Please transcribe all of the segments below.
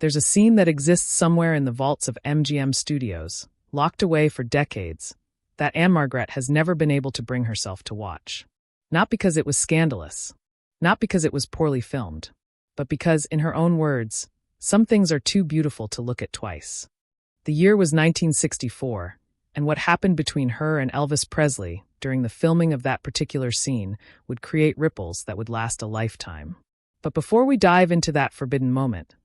There's a scene that exists somewhere in the vaults of MGM Studios, locked away for decades, that Ann-Margret has never been able to bring herself to watch. Not because it was scandalous, not because it was poorly filmed, but because, in her own words, some things are too beautiful to look at twice. The year was 1964, and what happened between her and Elvis Presley during the filming of that particular scene would create ripples that would last a lifetime. But before we dive into that forbidden moment,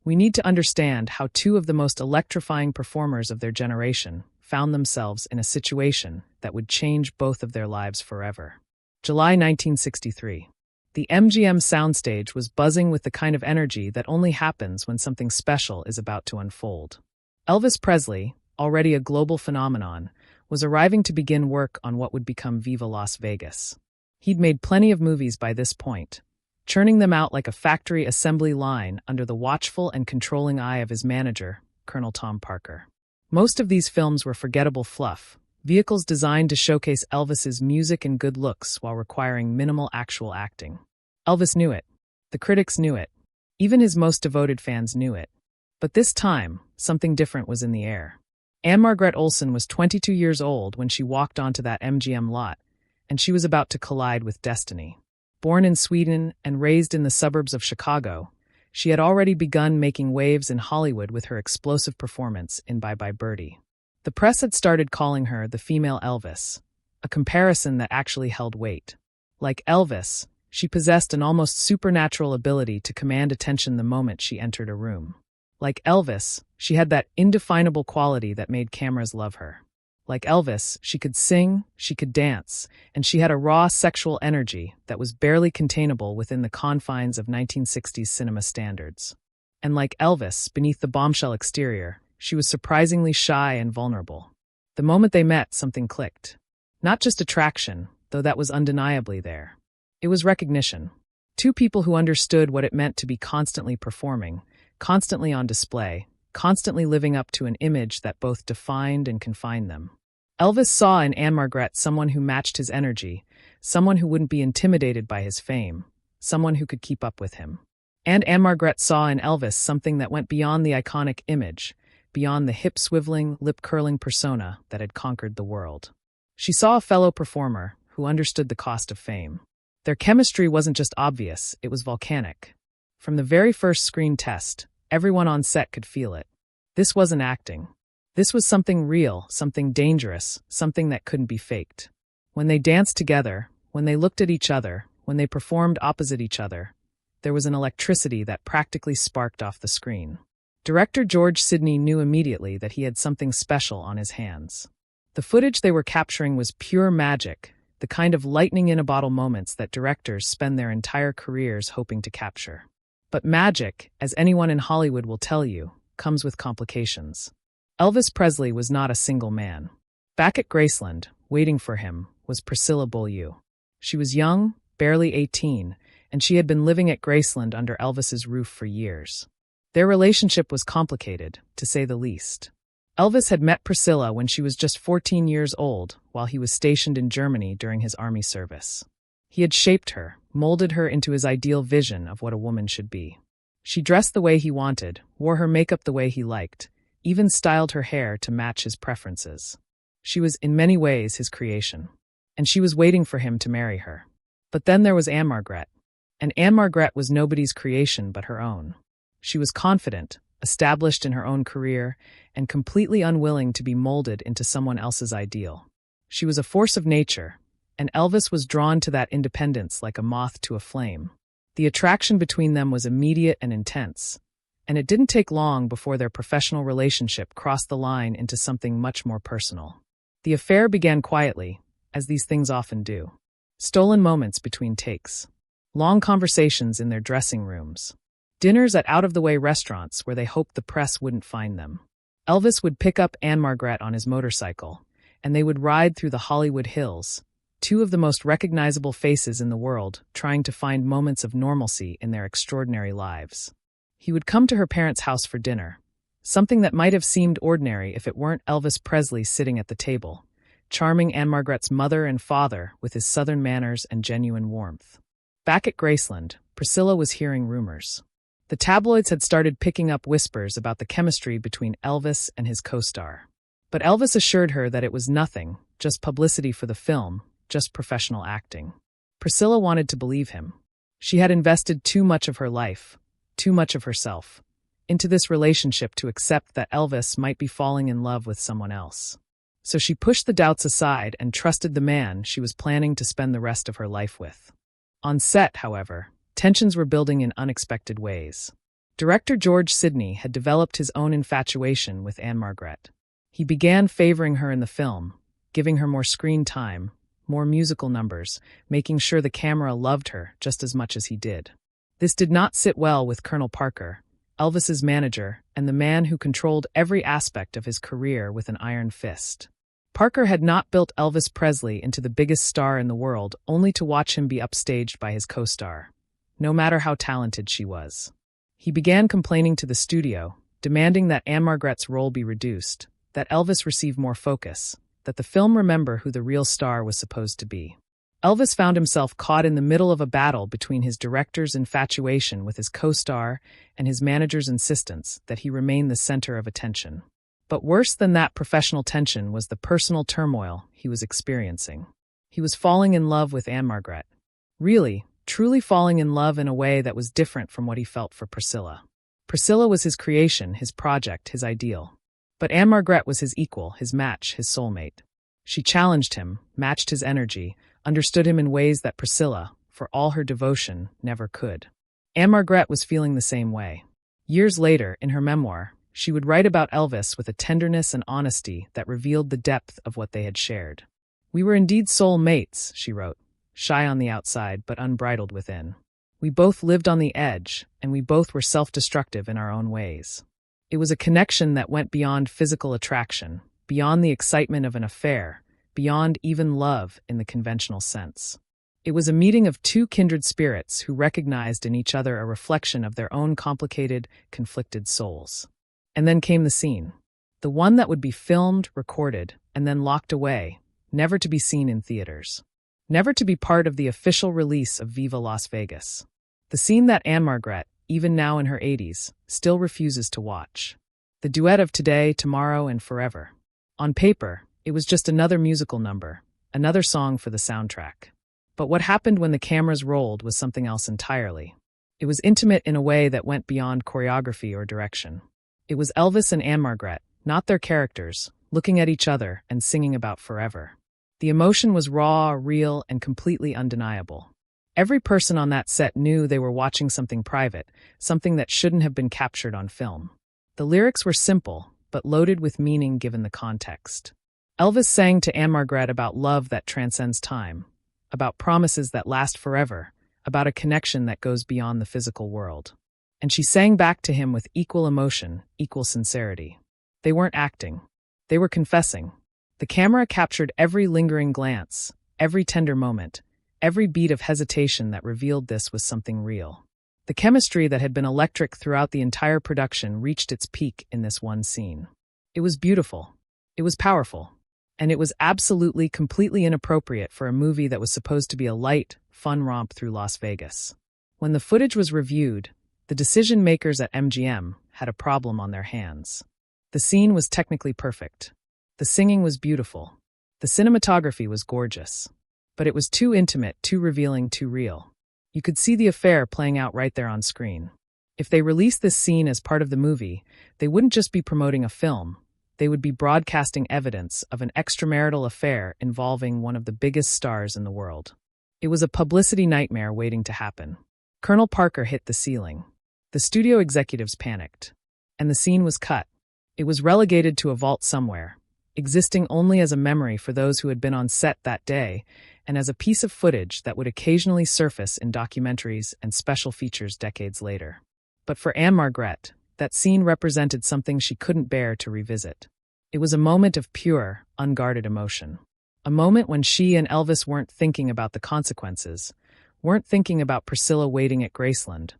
we need to understand how two of the most electrifying performers of their generation found themselves in a situation that would change both of their lives forever. July 1963. The MGM soundstage was buzzing with the kind of energy that only happens when something special is about to unfold. Elvis Presley, already a global phenomenon, was arriving to begin work on what would become Viva Las Vegas. He'd made plenty of movies by this point, churning them out like a factory assembly line under the watchful and controlling eye of his manager, Colonel Tom Parker. Most of these films were forgettable fluff, vehicles designed to showcase Elvis's music and good looks while requiring minimal actual acting. Elvis knew it. The critics knew it. Even his most devoted fans knew it. But this time, something different was in the air. Ann-Margret Olsen was 22 years old when she walked onto that MGM lot, and she was about to collide with destiny. Born in Sweden and raised in the suburbs of Chicago, she had already begun making waves in Hollywood with her explosive performance in Bye Bye Birdie. The press had started calling her the female Elvis, a comparison that actually held weight. Like Elvis, she possessed an almost supernatural ability to command attention the moment she entered a room. Like Elvis, she had that indefinable quality that made cameras love her. Like Elvis, she could sing, she could dance, and she had a raw sexual energy that was barely containable within the confines of 1960s cinema standards. And like Elvis, beneath the bombshell exterior, she was surprisingly shy and vulnerable. The moment they met, something clicked. Not just attraction, though that was undeniably there. It was recognition. Two people who understood what it meant to be constantly performing, constantly on display, constantly living up to an image that both defined and confined them. Elvis saw in Ann-Margret someone who matched his energy, someone who wouldn't be intimidated by his fame, someone who could keep up with him. And Ann-Margret saw in Elvis something that went beyond the iconic image, beyond the hip-swiveling, lip-curling persona that had conquered the world. She saw a fellow performer who understood the cost of fame. Their chemistry wasn't just obvious, it was volcanic. From the very first screen test, everyone on set could feel it. This wasn't acting. This was something real, something dangerous, something that couldn't be faked. When they danced together, when they looked at each other, when they performed opposite each other, there was an electricity that practically sparked off the screen. Director George Sidney knew immediately that he had something special on his hands. The footage they were capturing was pure magic, the kind of lightning-in-a-bottle moments that directors spend their entire careers hoping to capture. But magic, as anyone in Hollywood will tell you, comes with complications. Elvis Presley was not a single man. Back at Graceland, waiting for him, was Priscilla Presley. She was young, barely 18, and she had been living at Graceland under Elvis's roof for years. Their relationship was complicated, to say the least. Elvis had met Priscilla when she was just 14 years old, while he was stationed in Germany during his army service. He had shaped her, molded her into his ideal vision of what a woman should be. She dressed the way he wanted, wore her makeup the way he liked, even styled her hair to match his preferences. She was in many ways his creation, and she was waiting for him to marry her. But then there was Ann-Margret, and Ann-Margret was nobody's creation but her own. She was confident, established in her own career, and completely unwilling to be molded into someone else's ideal. She was a force of nature, and Elvis was drawn to that independence like a moth to a flame. The attraction between them was immediate and intense, and it didn't take long before their professional relationship crossed the line into something much more personal. The affair began quietly, as these things often do. Stolen moments between takes. Long conversations in their dressing rooms. Dinners at out-of-the-way restaurants where they hoped the press wouldn't find them. Elvis would pick up Ann-Margret on his motorcycle, and they would ride through the Hollywood Hills, two of the most recognizable faces in the world, trying to find moments of normalcy in their extraordinary lives. He would come to her parents' house for dinner, something that might have seemed ordinary if it weren't Elvis Presley sitting at the table, charming Ann-Margret's mother and father with his southern manners and genuine warmth. Back at Graceland, Priscilla was hearing rumors. The tabloids had started picking up whispers about the chemistry between Elvis and his co-star. But Elvis assured her that it was nothing, just publicity for the film, just professional acting. Priscilla wanted to believe him. She had invested too much of her life, too much of herself, into this relationship to accept that Elvis might be falling in love with someone else. So she pushed the doubts aside and trusted the man she was planning to spend the rest of her life with. On set, however, tensions were building in unexpected ways. Director George Sidney had developed his own infatuation with Ann-Margret. He began favoring her in the film, giving her more screen time, more musical numbers, making sure the camera loved her just as much as he did. This did not sit well with Colonel Parker, Elvis's manager, and the man who controlled every aspect of his career with an iron fist. Parker had not built Elvis Presley into the biggest star in the world only to watch him be upstaged by his co-star, no matter how talented she was. He began complaining to the studio, demanding that Ann-Margret's role be reduced, that Elvis receive more focus, that the film remember who the real star was supposed to be. Elvis found himself caught in the middle of a battle between his director's infatuation with his co-star and his manager's insistence that he remain the center of attention. But worse than that professional tension was the personal turmoil he was experiencing. He was falling in love with Ann-Margret. Really, truly falling in love in a way that was different from what he felt for Priscilla. Priscilla was his creation, his project, his ideal. But Ann-Margret was his equal, his match, his soulmate. She challenged him, matched his energy, understood him in ways that Priscilla, for all her devotion, never could. Ann-Margret was feeling the same way. Years later, in her memoir, she would write about Elvis with a tenderness and honesty that revealed the depth of what they had shared. "We were indeed soul mates," she wrote, "shy on the outside but unbridled within. We both lived on the edge, and we both were self-destructive in our own ways." It was a connection that went beyond physical attraction, beyond the excitement of an affair, beyond even love in the conventional sense. It was a meeting of two kindred spirits who recognized in each other a reflection of their own complicated, conflicted souls. And then came the scene. The one that would be filmed, recorded, and then locked away, never to be seen in theaters. Never to be part of the official release of Viva Las Vegas. The scene that Ann-Margret, even now in her 80s, still refuses to watch. The duet of Today, Tomorrow, and Forever. On paper, it was just another musical number, another song for the soundtrack. But what happened when the cameras rolled was something else entirely. It was intimate in a way that went beyond choreography or direction. It was Elvis and Ann-Margret, not their characters, looking at each other and singing about forever. The emotion was raw, real, and completely undeniable. Every person on that set knew they were watching something private, something that shouldn't have been captured on film. The lyrics were simple, but loaded with meaning given the context. Elvis sang to Ann-Margret about love that transcends time, about promises that last forever, about a connection that goes beyond the physical world. And she sang back to him with equal emotion, equal sincerity. They weren't acting. They were confessing. The camera captured every lingering glance, every tender moment, every beat of hesitation that revealed this was something real. The chemistry that had been electric throughout the entire production reached its peak in this one scene. It was beautiful. It was powerful. And it was absolutely, completely inappropriate for a movie that was supposed to be a light, fun romp through Las Vegas. When the footage was reviewed, the decision makers at MGM had a problem on their hands. The scene was technically perfect. The singing was beautiful. The cinematography was gorgeous. But it was too intimate, too revealing, too real. You could see the affair playing out right there on screen. If they released this scene as part of the movie, they wouldn't just be promoting a film. They would be broadcasting evidence of an extramarital affair involving one of the biggest stars in the world. It was a publicity nightmare waiting to happen. Colonel Parker hit the ceiling. The studio executives panicked. And the scene was cut. It was relegated to a vault somewhere, existing only as a memory for those who had been on set that day and as a piece of footage that would occasionally surface in documentaries and special features decades later. But for Ann-Margret, that scene represented something she couldn't bear to revisit. It was a moment of pure, unguarded emotion. A moment when she and Elvis weren't thinking about the consequences, weren't thinking about Priscilla waiting at Graceland,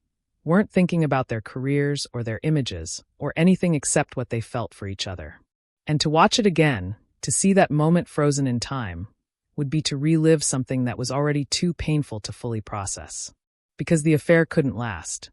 weren't thinking about their careers or their images or anything except what they felt for each other. And to watch it again, to see that moment frozen in time, would be to relive something that was already too painful to fully process. Because the affair couldn't last.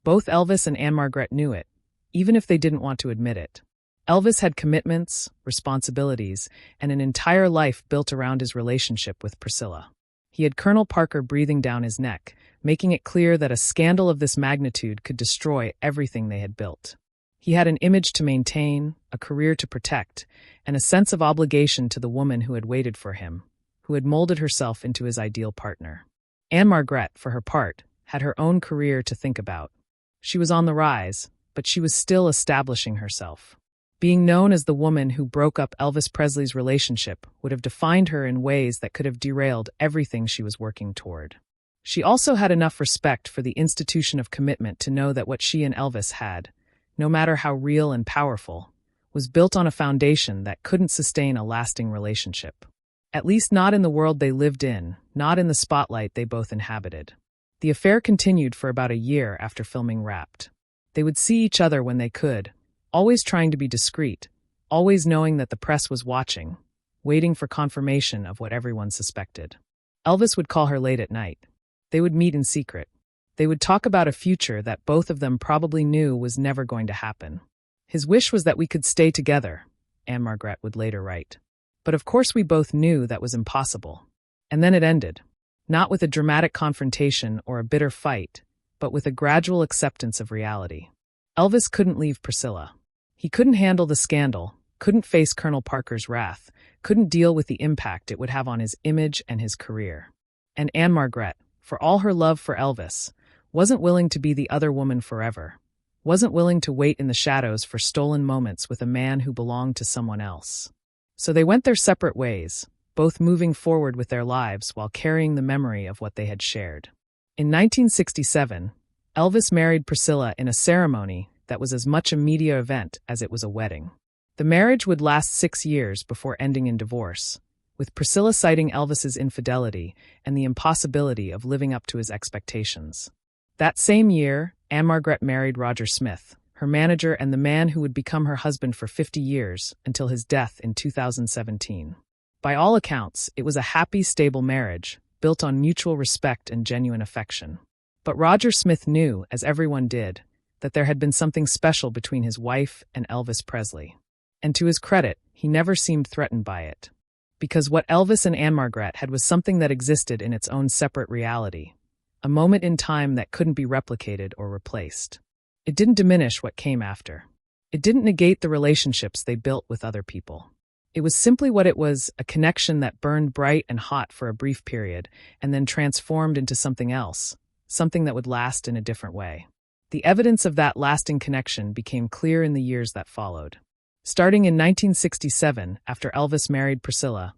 Both Elvis and Ann-Margret knew it, even if they didn't want to admit it. Elvis had commitments, responsibilities, and an entire life built around his relationship with Priscilla. He had Colonel Parker breathing down his neck, making it clear that a scandal of this magnitude could destroy everything they had built. He had an image to maintain, a career to protect, and a sense of obligation to the woman who had waited for him, who had molded herself into his ideal partner. Ann-Margret, for her part, had her own career to think about. She was on the rise, but she was still establishing herself. Being known as the woman who broke up Elvis Presley's relationship would have defined her in ways that could have derailed everything she was working toward. She also had enough respect for the institution of commitment to know that what she and Elvis had, no matter how real and powerful, was built on a foundation that couldn't sustain a lasting relationship. At least not in the world they lived in, not in the spotlight they both inhabited. The affair continued for about a year after filming Wrapped. They would see each other when they could, always trying to be discreet, always knowing that the press was watching, waiting for confirmation of what everyone suspected. Elvis would call her late at night. They would meet in secret. They would talk about a future that both of them probably knew was never going to happen. His wish was that we could stay together, Ann-Margret would later write. But of course we both knew that was impossible. And then it ended. Not with a dramatic confrontation or a bitter fight, but with a gradual acceptance of reality. Elvis couldn't leave Priscilla. He couldn't handle the scandal, couldn't face Colonel Parker's wrath, couldn't deal with the impact it would have on his image and his career. And Ann-Margret, for all her love for Elvis, wasn't willing to be the other woman forever, wasn't willing to wait in the shadows for stolen moments with a man who belonged to someone else. So they went their separate ways, both moving forward with their lives while carrying the memory of what they had shared. In 1967, Elvis married Priscilla in a ceremony that was as much a media event as it was a wedding. The marriage would last 6 years before ending in divorce, with Priscilla citing Elvis's infidelity and the impossibility of living up to his expectations. That same year, Ann-Margret married Roger Smith, her manager and the man who would become her husband for 50 years until his death in 2017. By all accounts, it was a happy, stable marriage, built on mutual respect and genuine affection. But Roger Smith knew, as everyone did, that there had been something special between his wife and Elvis Presley. And to his credit, he never seemed threatened by it. Because what Elvis and Ann-Margret had was something that existed in its own separate reality, a moment in time that couldn't be replicated or replaced. It didn't diminish what came after. It didn't negate the relationships they built with other people. It was simply what it was, a connection that burned bright and hot for a brief period and then transformed into something else, something that would last in a different way. The evidence of that lasting connection became clear in the years that followed. Starting in 1967, after Elvis married Priscilla,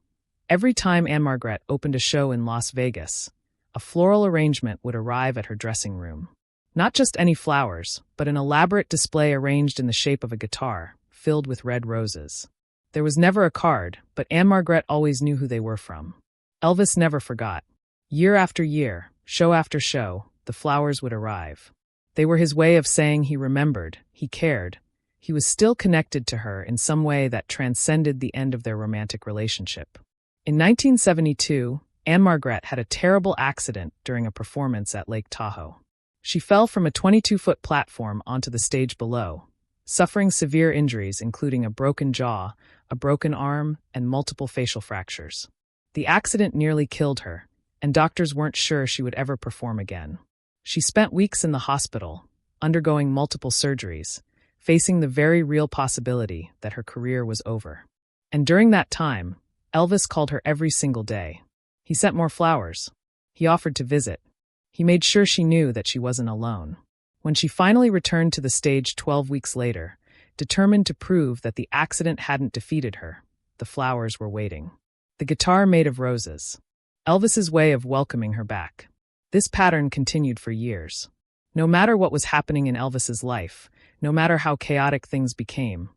every time Ann-Margret opened a show in Las Vegas, a floral arrangement would arrive at her dressing room. Not just any flowers, but an elaborate display arranged in the shape of a guitar, filled with red roses. There was never a card, but Ann-Margret always knew who they were from. Elvis never forgot. Year after year, show after show, the flowers would arrive. They were his way of saying he remembered, he cared. He was still connected to her in some way that transcended the end of their romantic relationship. In 1972, Ann-Margret had a terrible accident during a performance at Lake Tahoe. She fell from a 22-foot platform onto the stage below, suffering severe injuries including a broken jaw, a broken arm, and multiple facial fractures. The accident nearly killed her, and doctors weren't sure she would ever perform again. She spent weeks in the hospital, undergoing multiple surgeries, facing the very real possibility that her career was over. And during that time, Elvis called her every single day. He sent more flowers. He offered to visit. He made sure she knew that she wasn't alone. When she finally returned to the stage 12 weeks later, determined to prove that the accident hadn't defeated her, the flowers were waiting. The guitar made of roses. Elvis's way of welcoming her back. This pattern continued for years. No matter what was happening in Elvis's life, no matter how chaotic things became,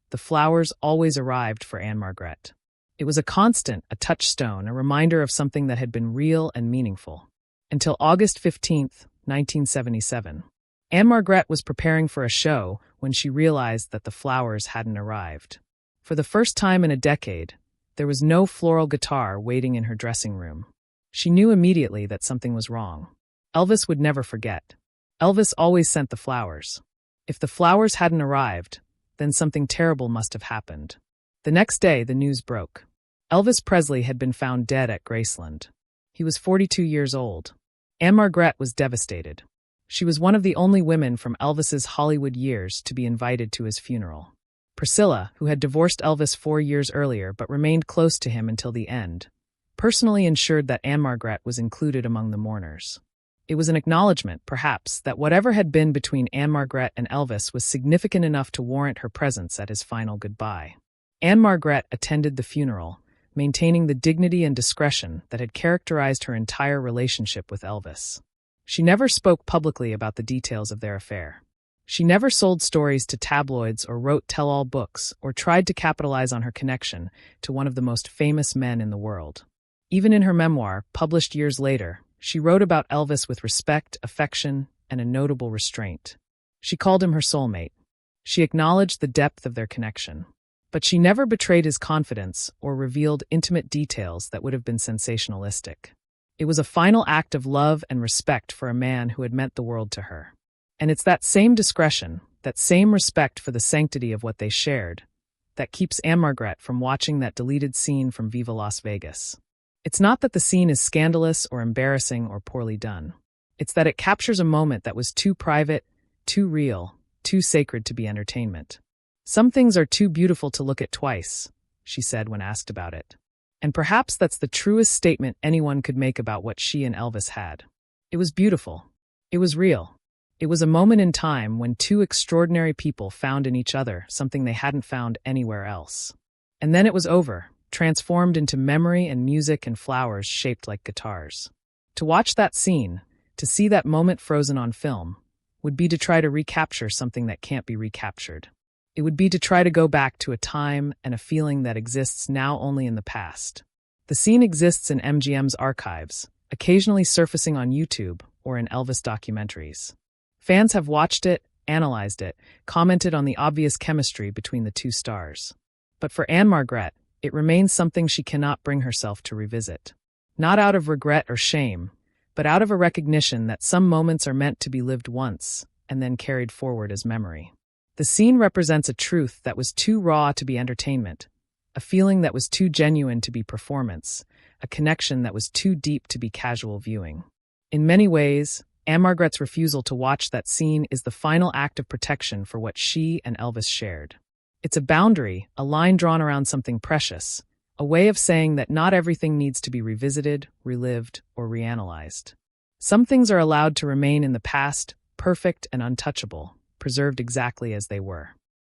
the flowers always arrived for Ann-Margret. It was a constant, a touchstone, a reminder of something that had been real and meaningful. Until August 15, 1977. Ann-Margret was preparing for a show when she realized that the flowers hadn't arrived. For the first time in a decade, there was no floral guitar waiting in her dressing room. She knew immediately that something was wrong. Elvis would never forget. Elvis always sent the flowers. If the flowers hadn't arrived, then something terrible must have happened. The next day, the news broke. Elvis Presley had been found dead at Graceland. He was 42 years old. Ann-Margret was devastated. She was one of the only women from Elvis's Hollywood years to be invited to his funeral. Priscilla, who had divorced Elvis 4 years earlier but remained close to him until the end, personally ensured that Ann-Margret was included among the mourners. It was an acknowledgement, perhaps, that whatever had been between Ann-Margret and Elvis was significant enough to warrant her presence at his final goodbye. Ann-Margret attended the funeral, maintaining the dignity and discretion that had characterized her entire relationship with Elvis. She never spoke publicly about the details of their affair. She never sold stories to tabloids or wrote tell-all books or tried to capitalize on her connection to one of the most famous men in the world. Even in her memoir, published years later, she wrote about Elvis with respect, affection, and a notable restraint. She called him her soulmate. She acknowledged the depth of their connection. But she never betrayed his confidence or revealed intimate details that would have been sensationalistic. It was a final act of love and respect for a man who had meant the world to her. And it's that same discretion, that same respect for the sanctity of what they shared, that keeps Ann-Margret from watching that deleted scene from Viva Las Vegas. It's not that the scene is scandalous or embarrassing or poorly done. It's that it captures a moment that was too private, too real, too sacred to be entertainment. "Some things are too beautiful to look at twice," she said when asked about it. And perhaps that's the truest statement anyone could make about what she and Elvis had. It was beautiful. It was real. It was a moment in time when two extraordinary people found in each other something they hadn't found anywhere else. And then it was over, transformed into memory and music and flowers shaped like guitars. To watch that scene, to see that moment frozen on film, would be to try to recapture something that can't be recaptured. It would be to try to go back to a time and a feeling that exists now only in the past. The scene exists in MGM's archives, occasionally surfacing on YouTube or in Elvis documentaries. Fans have watched it, analyzed it, commented on the obvious chemistry between the two stars. But for Ann-Margret, it remains something she cannot bring herself to revisit. Not out of regret or shame, but out of a recognition that some moments are meant to be lived once and then carried forward as memory. The scene represents a truth that was too raw to be entertainment, a feeling that was too genuine to be performance, a connection that was too deep to be casual viewing. In many ways, Ann-Margret's refusal to watch that scene is the final act of protection for what she and Elvis shared. It's a boundary, a line drawn around something precious, a way of saying that not everything needs to be revisited, relived, or reanalyzed. Some things are allowed to remain in the past, perfect and untouchable, preserved exactly as they were.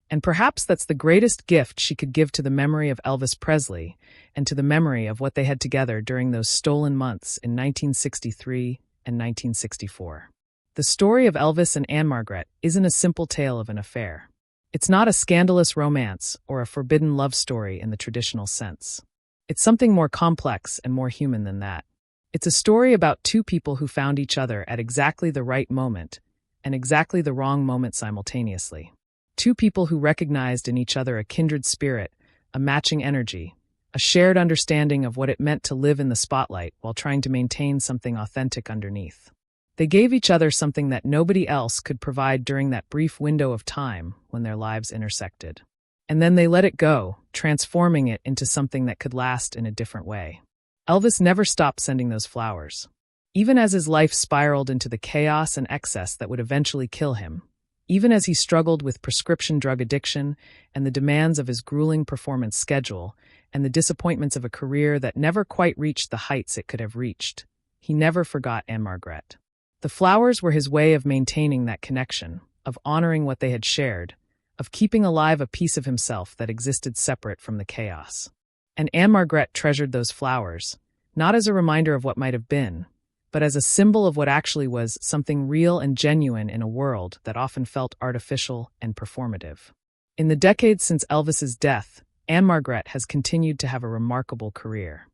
And perhaps that's the greatest gift she could give to the memory of Elvis Presley and to the memory of what they had together during those stolen months in 1963 and 1964. The story of Elvis and Ann-Margret isn't a simple tale of an affair. It's not a scandalous romance or a forbidden love story in the traditional sense. It's something more complex and more human than that. It's a story about two people who found each other at exactly the right moment and exactly the wrong moment simultaneously. Two people who recognized in each other a kindred spirit, a matching energy, a shared understanding of what it meant to live in the spotlight while trying to maintain something authentic underneath. They gave each other something that nobody else could provide during that brief window of time when their lives intersected. And then they let it go, transforming it into something that could last in a different way. Elvis never stopped sending those flowers. Even as his life spiraled into the chaos and excess that would eventually kill him, even as he struggled with prescription drug addiction and the demands of his grueling performance schedule and the disappointments of a career that never quite reached the heights it could have reached, he never forgot Ann-Margret. The flowers were his way of maintaining that connection, of honoring what they had shared, of keeping alive a piece of himself that existed separate from the chaos. And Ann-Margret treasured those flowers, not as a reminder of what might have been, but as a symbol of what actually was something real and genuine in a world that often felt artificial and performative. In the decades since Elvis's death, Ann-Margret has continued to have a remarkable career.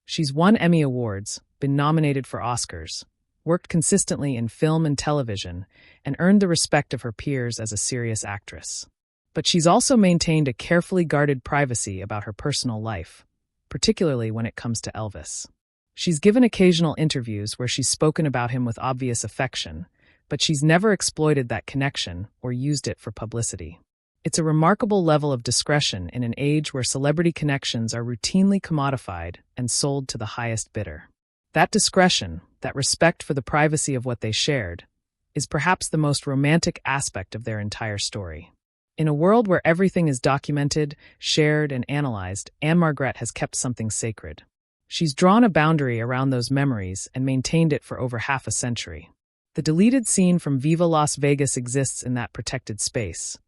She's won Emmy Awards, been nominated for Oscars, worked consistently in film and television, and earned the respect of her peers as a serious actress. But she's also maintained a carefully guarded privacy about her personal life, particularly when it comes to Elvis. She's given occasional interviews where she's spoken about him with obvious affection, but she's never exploited that connection or used it for publicity. It's a remarkable level of discretion in an age where celebrity connections are routinely commodified and sold to the highest bidder. That discretion, that respect for the privacy of what they shared, is perhaps the most romantic aspect of their entire story. In a world where everything is documented, shared, and analyzed, Ann-Margret has kept something sacred. She's drawn a boundary around those memories and maintained it for over half a century. The deleted scene from Viva Las Vegas exists in that protected space,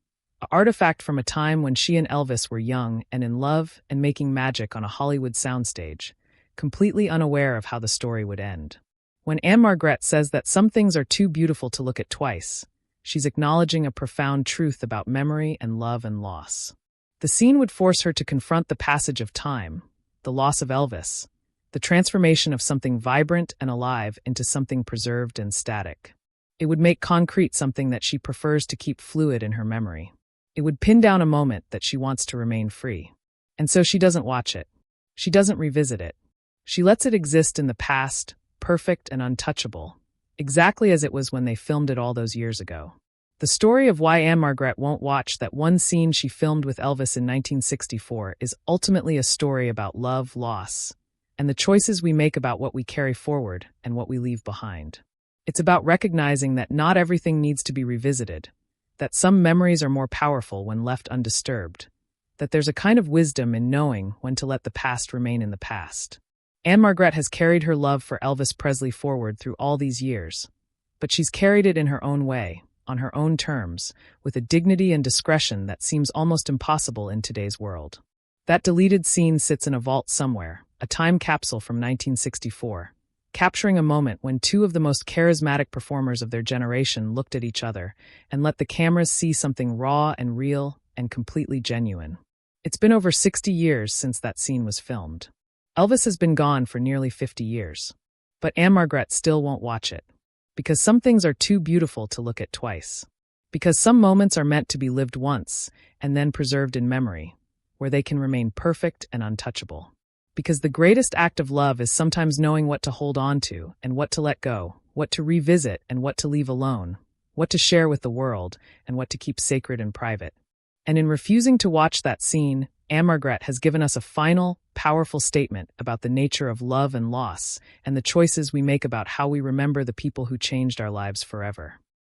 an artifact from a time when she and Elvis were young and in love and making magic on a Hollywood soundstage, completely unaware of how the story would end. When Ann-Margret says that some things are too beautiful to look at twice, she's acknowledging a profound truth about memory and love and loss. The scene would force her to confront the passage of time, the loss of Elvis, the transformation of something vibrant and alive into something preserved and static. It would make concrete something that she prefers to keep fluid in her memory. It would pin down a moment that she wants to remain free. And so she doesn't watch it. She doesn't revisit it. She lets it exist in the past, perfect and untouchable, exactly as it was when they filmed it all those years ago. The story of why Ann-Margret won't watch that one scene she filmed with Elvis in 1964 is ultimately a story about love, loss, and the choices we make about what we carry forward and what we leave behind. It's about recognizing that not everything needs to be revisited, that some memories are more powerful when left undisturbed, that there's a kind of wisdom in knowing when to let the past remain in the past. Ann-Margret has carried her love for Elvis Presley forward through all these years, but she's carried it in her own way, on her own terms, with a dignity and discretion that seems almost impossible in today's world. That deleted scene sits in a vault somewhere, a time capsule from 1964, capturing a moment when two of the most charismatic performers of their generation looked at each other and let the cameras see something raw and real and completely genuine. It's been over 60 years since that scene was filmed. Elvis has been gone for nearly 50 years. But Ann-Margret still won't watch it. Because some things are too beautiful to look at twice. Because some moments are meant to be lived once and then preserved in memory, where they can remain perfect and untouchable. Because the greatest act of love is sometimes knowing what to hold on to and what to let go, what to revisit and what to leave alone, what to share with the world and what to keep sacred and private. And in refusing to watch that scene, Ann-Margret has given us a final, powerful statement about the nature of love and loss and the choices we make about how we remember the people who changed our lives forever.